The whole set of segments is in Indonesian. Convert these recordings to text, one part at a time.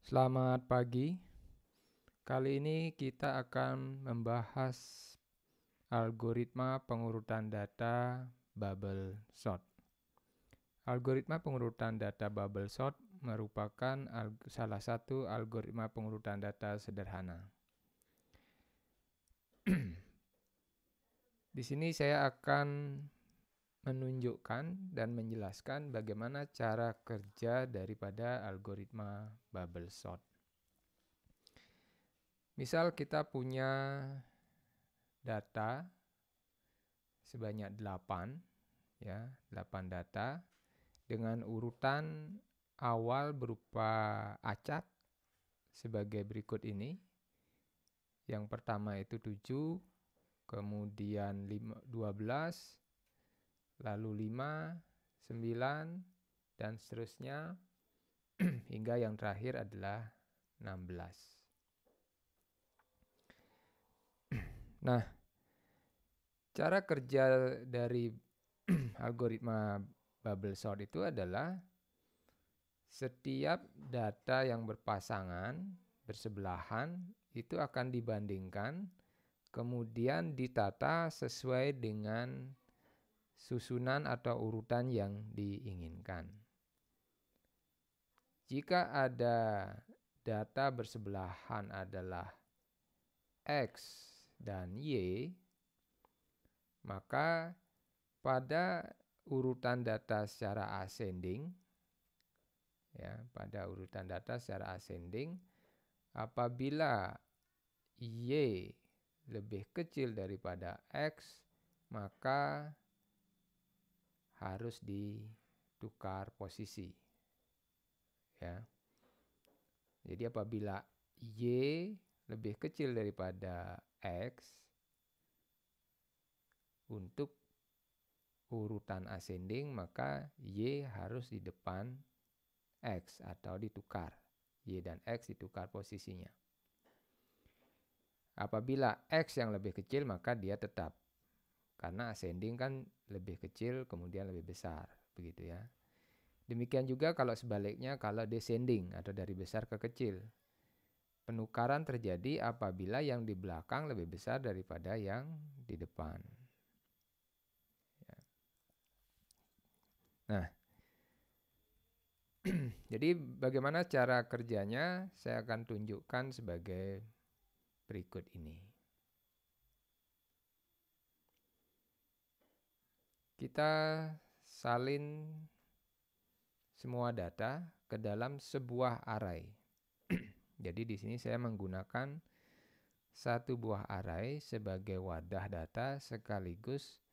Selamat pagi. Kali ini kita akan membahas algoritma pengurutan data bubble sort. Algoritma pengurutan data bubble sort merupakan salah satu algoritma pengurutan data sederhana. Di sini saya akan menunjukkan dan menjelaskan bagaimana cara kerja daripada algoritma bubble sort. Misal kita punya data sebanyak 8, ya, 8 data dengan urutan awal berupa acak sebagai berikut ini. Yang pertama itu 7, kemudian 12, lalu 5, 9, dan seterusnya hingga yang terakhir adalah 16. Nah, cara kerja dari algoritma bubble sort itu adalah setiap data yang berpasangan, bersebelahan, itu akan dibandingkan, kemudian ditata sesuai dengan susunan atau urutan yang diinginkan. Jika ada data bersebelahan adalah X dan Y, maka pada urutan data secara ascending, ya, pada urutan data secara ascending, apabila Y lebih kecil daripada X, maka harus ditukar posisi. Ya. Jadi apabila Y lebih kecil daripada X, untuk urutan ascending maka Y harus di depan X atau ditukar. Y dan X ditukar posisinya. Apabila X yang lebih kecil maka dia tetap. Karena ascending kan lebih kecil kemudian lebih besar. Begitu ya. Demikian juga kalau sebaliknya, kalau descending atau dari besar ke kecil. Penukaran terjadi apabila yang di belakang lebih besar daripada yang di depan. Ya. Nah, jadi bagaimana cara kerjanya saya akan tunjukkan sebagai berikut ini. Kita salin semua data ke dalam sebuah array. Jadi di sini saya menggunakan satu buah array sebagai wadah data sekaligus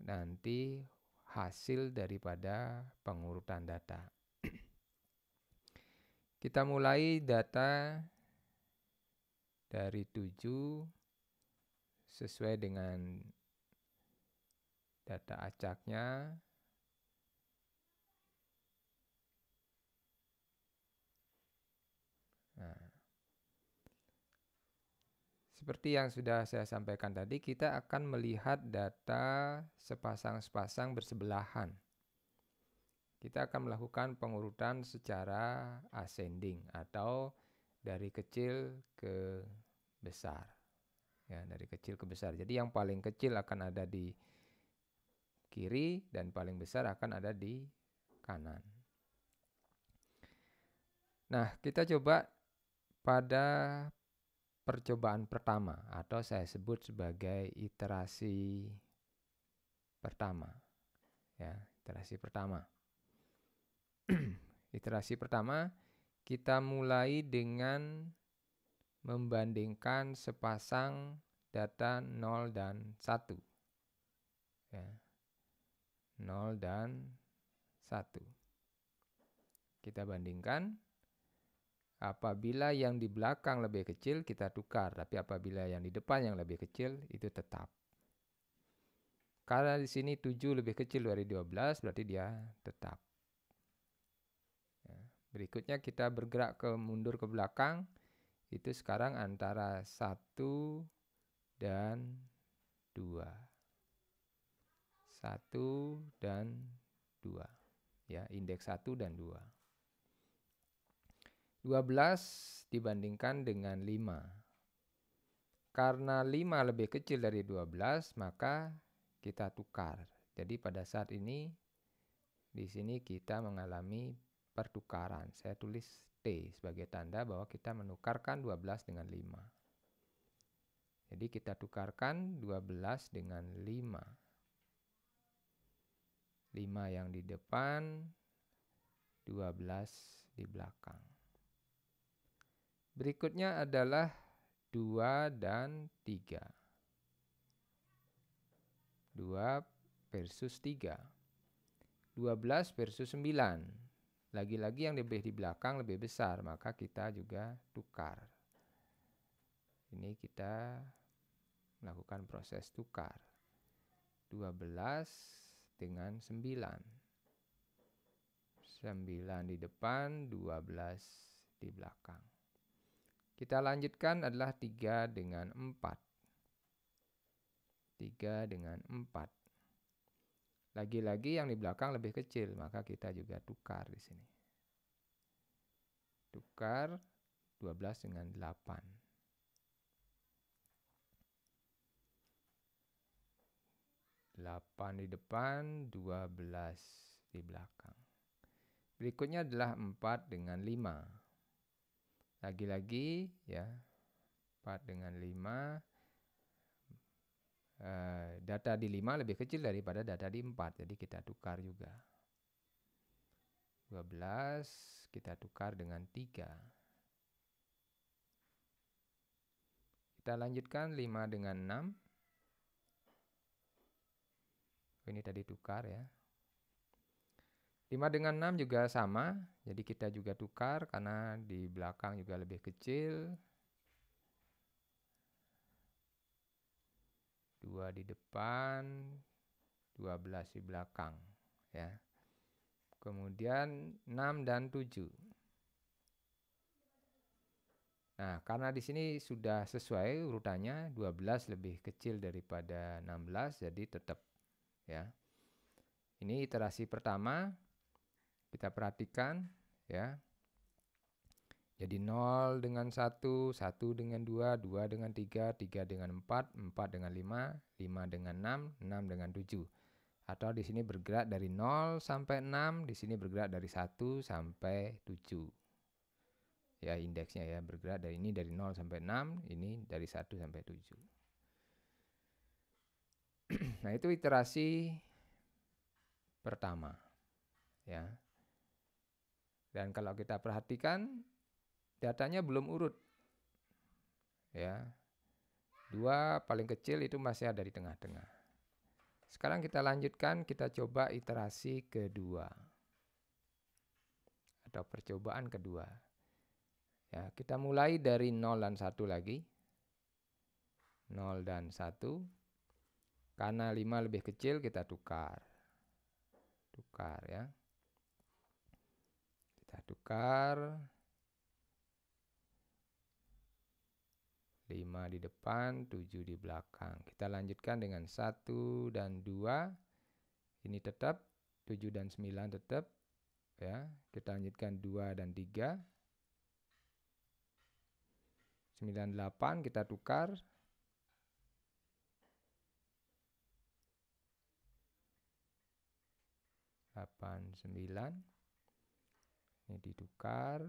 nanti hasil daripada pengurutan data. Kita mulai data dari 7 sesuai dengan data acaknya. Nah, seperti yang sudah saya sampaikan tadi, kita akan melihat data sepasang-sepasang bersebelahan. Kita akan melakukan pengurutan secara ascending atau dari kecil ke besar. Ya, dari kecil ke besar. Jadi yang paling kecil akan ada di kiri dan paling besar akan ada di kanan. Nah, kita coba pada percobaan pertama atau saya sebut sebagai iterasi pertama. Ya, iterasi pertama. Iterasi pertama kita mulai dengan membandingkan sepasang data 0 dan 1. Ya. 0 dan 1. Kita bandingkan. Apabila yang di belakang lebih kecil kita tukar, tapi apabila yang di depan yang lebih kecil itu tetap. Karena di sini 7 lebih kecil dari 12 berarti dia tetap. Ya. Berikutnya kita bergerak mundur ke belakang. Itu sekarang antara 1 dan 2. 1 dan 2. Ya, indeks 1 dan 2. 12 dibandingkan dengan 5. Karena 5 lebih kecil dari 12, maka kita tukar. Jadi pada saat ini, di sini kita mengalami pertukaran. Saya tulis T sebagai tanda bahwa kita menukarkan 12 dengan 5. Jadi kita tukarkan 12 dengan 5. 5 yang di depan, 12 di belakang. Berikutnya adalah 2 dan 3. 2 versus 3. 12 versus 9. Lagi-lagi yang lebih di belakang lebih besar, maka kita juga tukar. Ini kita melakukan proses tukar. 12 dengan 9. 9 di depan, 12 di belakang. Kita lanjutkan adalah 3 dengan 4. 3 dengan 4. Lagi-lagi yang di belakang lebih kecil, maka kita juga tukar di sini. Tukar 12 dengan 8. 8 di depan, 12 di belakang. Berikutnya adalah 4 dengan 5. Lagi-lagi ya, 4 dengan 5. Data di 5 lebih kecil daripada data di 4, jadi kita tukar juga. 12 kita tukar dengan 3. Kita lanjutkan 5 dengan 6. Ini tadi tukar ya. 5 dengan 6 juga sama, jadi kita juga tukar karena di belakang juga lebih kecil. 2 di depan, 12 di belakang ya. Kemudian 6 dan 7. Nah, karena di sini sudah sesuai urutannya, 12 lebih kecil daripada 16, jadi tetap ya. Ini iterasi pertama. Kita perhatikan ya. Jadi 0 dengan 1, 1 dengan 2, 2 dengan 3, 3 dengan 4, 4 dengan 5, 5 dengan 6, 6 dengan 7. Atau di sini bergerak dari 0 sampai 6, di sini bergerak dari 1 sampai 7. Ya, indeksnya ya, bergerak dari ini dari 0 sampai 6, ini dari 1 sampai 7. Nah, itu iterasi pertama ya. Dan kalau kita perhatikan, datanya belum urut ya. 2 paling kecil itu masih ada di tengah-tengah. Sekarang kita lanjutkan, kita coba iterasi kedua atau percobaan kedua. Ya, kita mulai dari 0 dan 1 lagi. 0 dan 1. Karena 5 lebih kecil kita tukar. Tukar ya. Kita tukar. 5 di depan, 7 di belakang. Kita lanjutkan dengan 1 dan 2. Ini tetap, 7 dan 9 tetap ya. Kita lanjutkan 2 dan 3. 9 8 kita tukar. 8 9. Ini ditukar.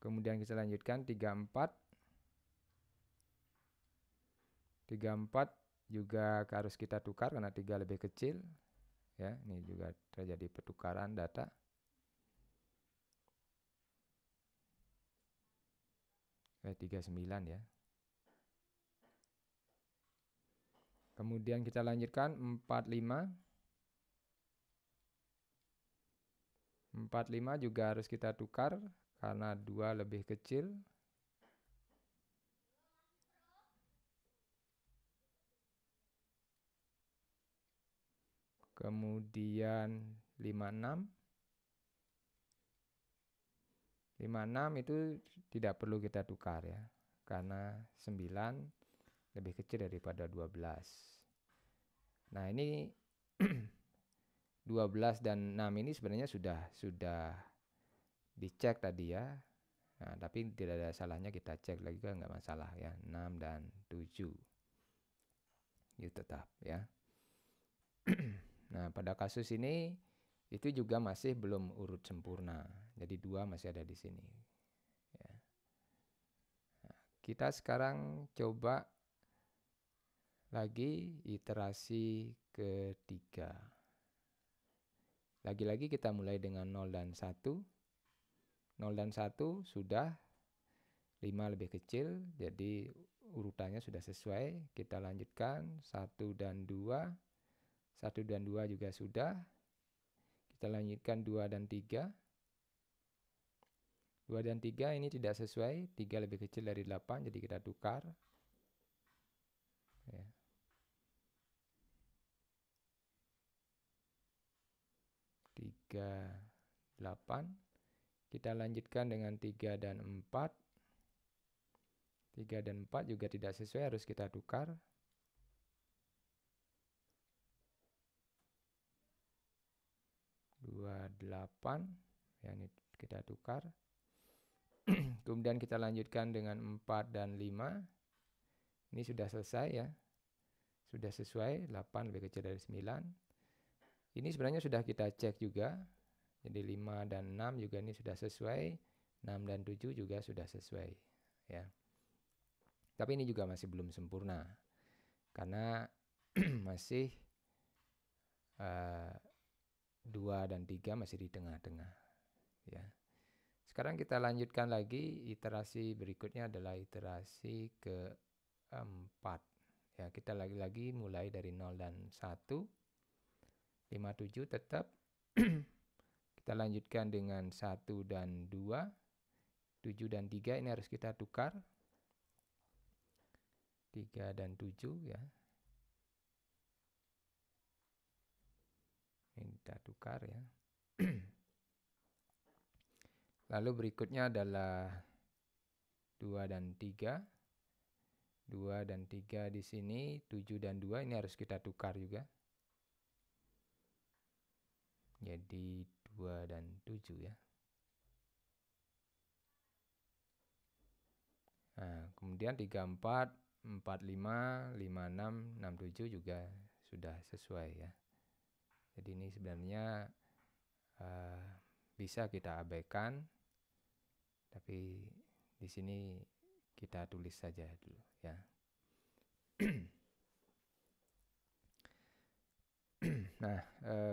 Kemudian kita lanjutkan 3 4. 3 4 juga harus kita tukar karena 3 lebih kecil. Ya, ini juga terjadi pertukaran data. 39 ya. Kemudian kita lanjutkan 4 5. 4 5 juga harus kita tukar karena 2 lebih kecil. Kemudian 5 6. 5 6 itu tidak perlu kita tukar ya. Karena 9 lebih kecil daripada 12. Nah, ini 12 dan 6 ini sebenarnya sudah dicek tadi ya. Nah, tapi tidak ada salahnya kita cek lagi kan, nggak masalah ya. 6 dan 7 itu tetap ya. Nah, pada kasus ini itu juga masih belum urut sempurna. Jadi 2 masih ada di sini. Ya. Nah, kita sekarang coba lagi iterasi ketiga. Lagi-lagi kita mulai dengan 0 dan 1. 0 dan 1 sudah, 5 lebih kecil, jadi urutannya sudah sesuai. Kita lanjutkan 1 dan 2. 1 dan 2 juga sudah. Kita lanjutkan 2 dan 3. 2 dan 3 ini tidak sesuai, 3 lebih kecil dari 8, jadi kita tukar. Ya. 3, 8. Kita lanjutkan dengan 3 dan 4. 3 dan 4 juga tidak sesuai, harus kita tukar. 2, 8. Ya, ini kita tukar. Kemudian kita lanjutkan dengan 4 dan 5. Ini sudah selesai ya. Sudah sesuai, 8 lebih kecil dari 9. Ini sebenarnya sudah kita cek juga. Jadi 5 dan 6 juga ini sudah sesuai. 6 dan 7 juga sudah sesuai ya. Tapi ini juga masih belum sempurna. Karena masih 2 dan 3 masih di tengah-tengah ya. Sekarang kita lanjutkan lagi, iterasi berikutnya adalah iterasi keempat. Ya, kita lagi-lagi mulai dari 0 dan 1. 5, 7 tetap. Kita lanjutkan dengan 1 dan 2. 7 dan 3 ini harus kita tukar. 3 dan 7 ya. Ini kita tukar ya. Lalu berikutnya adalah 2 dan 3. 2 dan 3 di sini, 7 dan 2 ini harus kita tukar juga. Jadi 2 dan 7 ya. Nah, kemudian 3, 4, 4, 5, 5, 6, 6, 7 juga sudah sesuai ya. Jadi ini sebenarnya bisa kita abaikan, tapi di sini kita tulis saja dulu ya. Nah,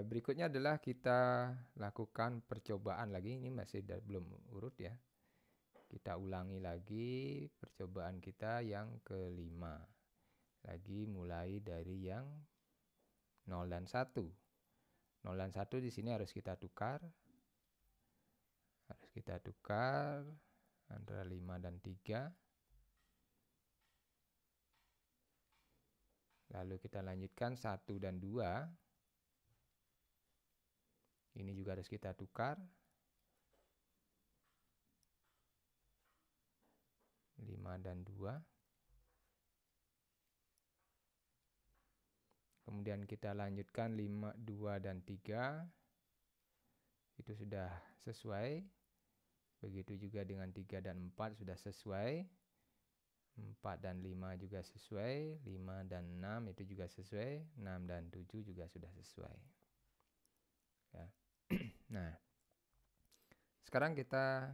berikutnya adalah kita lakukan percobaan lagi. Ini masih belum urut ya. Kita ulangi lagi percobaan kita yang kelima. Lagi mulai dari yang 0 dan 1. 0 dan 1 di sini harus kita tukar. Harus kita tukar antara 5 dan 3. Lalu kita lanjutkan 1 dan 2. Ini juga harus kita tukar. 5 dan 2. Kemudian kita lanjutkan 5, 2 dan 3. Itu sudah sesuai. Begitu juga dengan 3 dan 4 sudah sesuai. 4 dan 5 juga sesuai. 5 dan 6 itu juga sesuai. 6 dan 7 juga sudah sesuai. Ya. Nah, sekarang kita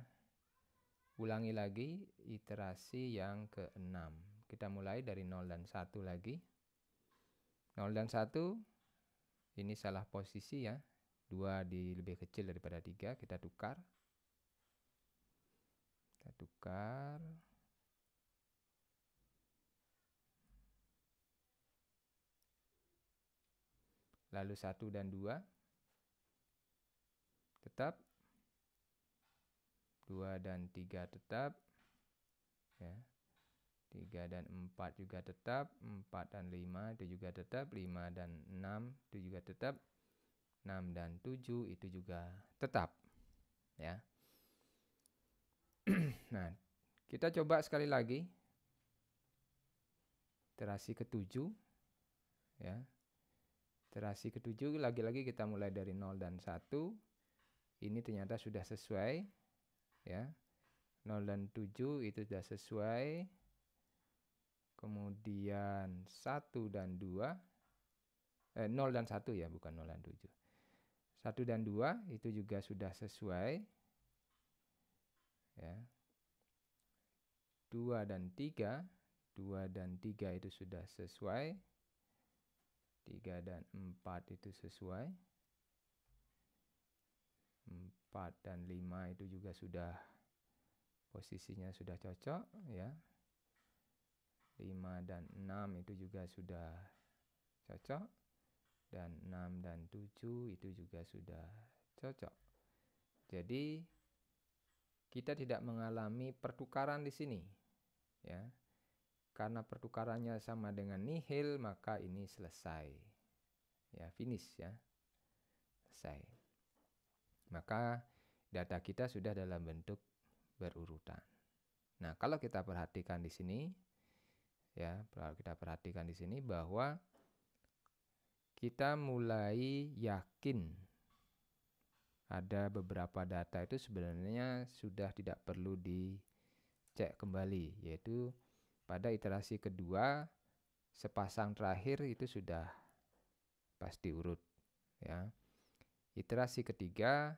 ulangi lagi iterasi yang ke-6. Kita mulai dari 0 dan 1 lagi. 0 dan 1 ini salah posisi ya. 2 lebih kecil daripada 3, kita tukar. Kita tukar. Lalu 1 dan 2 tetap. 2 dan 3 tetap. Ya. 3 dan 4 juga tetap. 4 dan 5 itu juga tetap. 5 dan 6 itu juga tetap. 6 dan 7 itu juga tetap. Ya. Nah, kita coba sekali lagi. Iterasi ke-7. Ya. Iterasi ke-7 lagi-lagi kita mulai dari 0 dan 1. Ini ternyata sudah sesuai. ya. 0 dan 7 itu sudah sesuai. Kemudian 1 dan 2, 0 dan 1 ya, bukan 0 dan 7. 1 dan 2 itu juga sudah sesuai. Ya. 2 dan 3 itu sudah sesuai. 3 dan 4 itu sesuai. 4 dan 5 itu juga sudah posisinya sudah cocok, ya. 5 dan 6 itu juga sudah cocok. Dan 6 dan 7 itu juga sudah cocok. Jadi kita tidak mengalami pertukaran di sini, ya. Karena pertukarannya sama dengan nihil, maka ini selesai. Ya, finish ya. Selesai. Maka data kita sudah dalam bentuk berurutan. Nah, kalau kita perhatikan di sini, ya, kalau kita perhatikan di sini bahwa kita mulai yakin ada beberapa data itu sebenarnya sudah tidak perlu dicek kembali, yaitu pada iterasi kedua sepasang terakhir itu sudah pasti urut, ya. Iterasi ketiga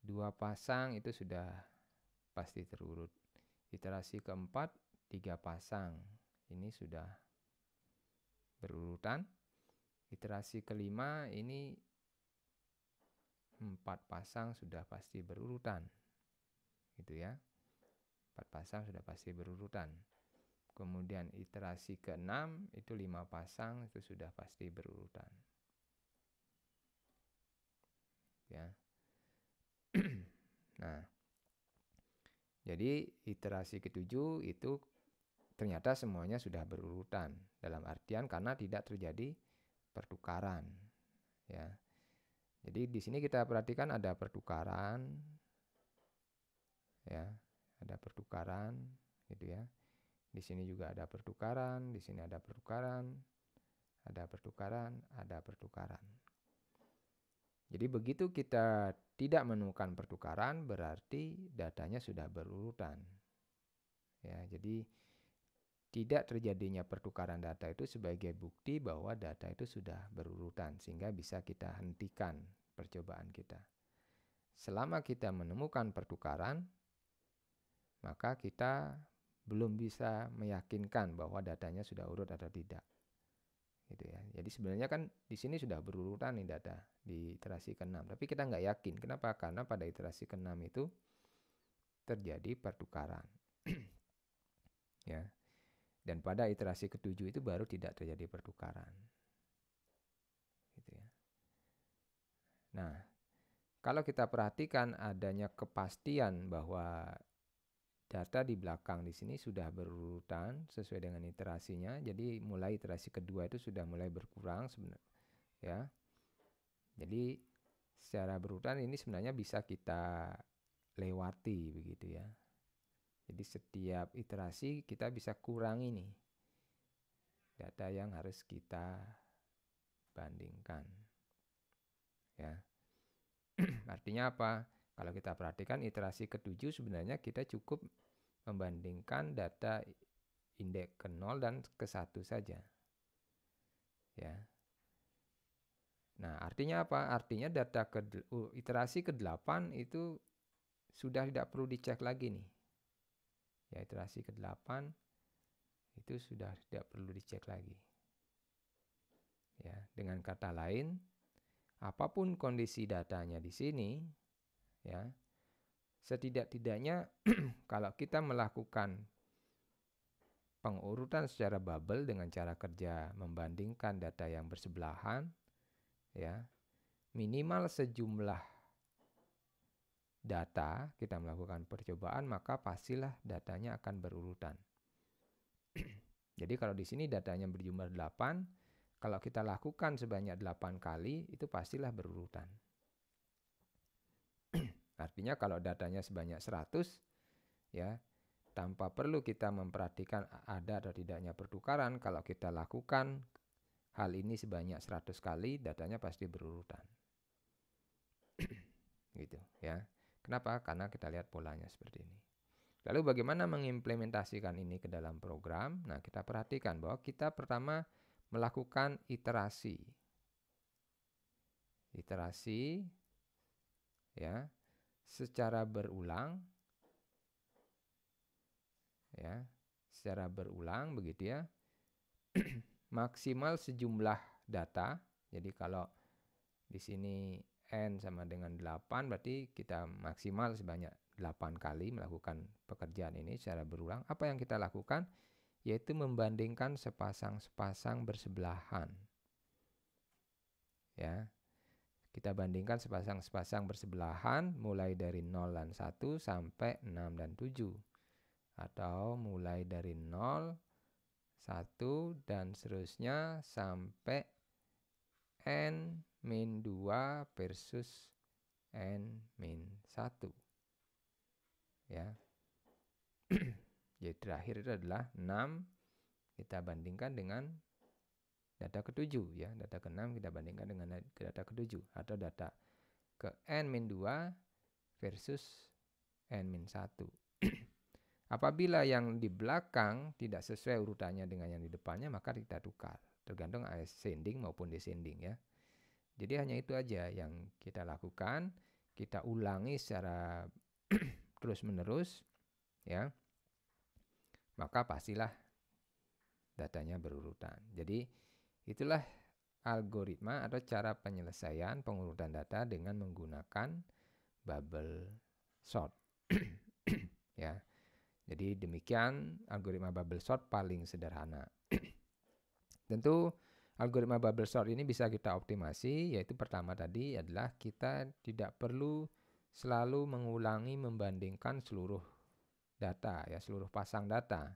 2 pasang itu sudah pasti terurut. Iterasi keempat 3 pasang ini sudah berurutan. Iterasi kelima ini 4 pasang sudah pasti berurutan, gitu ya. 4 pasang sudah pasti berurutan. Kemudian iterasi ke-6 itu 5 pasang itu sudah pasti berurutan, ya. Nah, jadi iterasi ke-7 itu ternyata semuanya sudah berurutan, dalam artian karena tidak terjadi pertukaran, ya. Jadi di sini kita perhatikan ada pertukaran, ya, ada pertukaran, gitu ya. Di sini juga ada pertukaran, di sini ada pertukaran, ada pertukaran, ada pertukaran. Jadi begitu kita tidak menemukan pertukaran, berarti datanya sudah berurutan. Ya, jadi tidak terjadinya pertukaran data itu sebagai bukti bahwa data itu sudah berurutan, sehingga bisa kita hentikan percobaan kita. Selama kita menemukan pertukaran, maka kita belum bisa meyakinkan bahwa datanya sudah urut atau tidak. Gitu ya. Jadi sebenarnya kan di sini sudah berurutan nih data di iterasi ke-6, tapi kita nggak yakin. Kenapa? Karena pada iterasi ke-6 itu terjadi pertukaran. Ya. Dan pada iterasi ke-7 itu baru tidak terjadi pertukaran. Gitu ya. Nah, kalau kita perhatikan adanya kepastian bahwa data di belakang di sini sudah berurutan sesuai dengan iterasinya. Jadi mulai iterasi kedua itu sudah mulai berkurang sebenarnya, ya. Jadi secara berurutan ini sebenarnya bisa kita lewati begitu ya. Jadi setiap iterasi kita bisa kurangi nih data yang harus kita bandingkan, ya. Artinya apa? Kalau kita perhatikan iterasi ke-7 sebenarnya kita cukup membandingkan data indeks ke-0 dan ke-1 saja, ya. Nah, artinya apa? Artinya data iterasi ke-8 itu sudah tidak perlu dicek lagi nih. Ya, iterasi ke-8 itu sudah tidak perlu dicek lagi. Ya, dengan kata lain, apapun kondisi datanya di sini, ya, setidak-tidaknya kalau kita melakukan pengurutan secara bubble dengan cara kerja membandingkan data yang bersebelahan, ya, minimal sejumlah data kita melakukan percobaan, maka pastilah datanya akan berurutan. Jadi kalau di sini datanya berjumlah 8, kalau kita lakukan sebanyak 8 kali, itu pastilah berurutan. Artinya kalau datanya sebanyak 100, ya, tanpa perlu kita memperhatikan ada atau tidaknya pertukaran, kalau kita lakukan hal ini sebanyak 100 kali, datanya pasti berurutan. Gitu ya. Kenapa? Karena kita lihat polanya seperti ini. Lalu bagaimana mengimplementasikan ini ke dalam program? Nah, kita perhatikan bahwa kita pertama melakukan iterasi. Iterasi ya, secara berulang ya, secara berulang begitu ya. Maksimal sejumlah data. Jadi kalau di sini N sama dengan 8, berarti kita maksimal sebanyak 8 kali melakukan pekerjaan ini secara berulang. Apa yang kita lakukan? Yaitu membandingkan sepasang-sepasang bersebelahan. Ya, kita bandingkan sepasang-sepasang bersebelahan mulai dari 0 dan 1 sampai 6 dan 7. Atau mulai dari 0, 1 dan seterusnya sampai N-2 versus N-1. Ya. Jadi terakhir itu adalah 6 kita bandingkan dengan data ke-7 ya. Data ke-6 kita bandingkan dengan data ke-7 atau data ke N-2 versus N-1. Apabila yang di belakang tidak sesuai urutannya dengan yang di depannya, maka kita tukar. Tergantung ascending maupun descending ya. Jadi hanya itu aja yang kita lakukan. Kita ulangi secara terus-menerus ya. Maka pastilah datanya berurutan. Jadi itulah algoritma atau cara penyelesaian pengurutan data dengan menggunakan bubble sort. Ya. Jadi demikian algoritma bubble sort paling sederhana. Tentu algoritma bubble sort ini bisa kita optimasi, yaitu pertama tadi adalah kita tidak perlu selalu mengulangi membandingkan seluruh data ya, seluruh pasang data.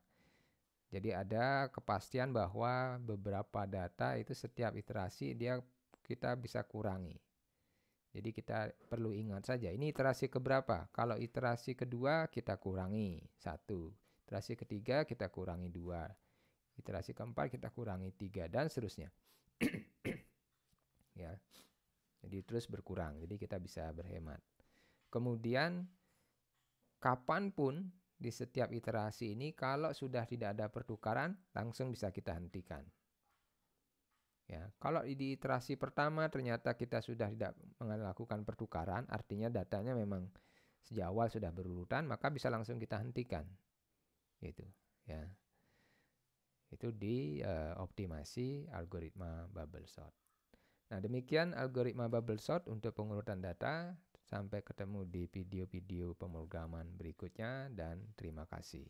Jadi ada kepastian bahwa beberapa data itu setiap iterasi kita bisa kurangi. Jadi kita perlu ingat saja, ini iterasi keberapa? Kalau iterasi kedua kita kurangi 1. Iterasi ketiga kita kurangi 2. Iterasi keempat kita kurangi 3 dan seterusnya. Ya. Jadi terus berkurang. Jadi kita bisa berhemat. Kemudian kapanpun di setiap iterasi ini kalau sudah tidak ada pertukaran langsung bisa kita hentikan. Ya, kalau di iterasi pertama ternyata kita sudah tidak melakukan pertukaran, artinya datanya memang sejak awal sudah berurutan, maka bisa langsung kita hentikan. Gitu, ya. Itu di optimasi algoritma bubble sort. Nah, demikian algoritma bubble sort untuk pengurutan data. Sampai ketemu di video-video pemrograman berikutnya dan terima kasih.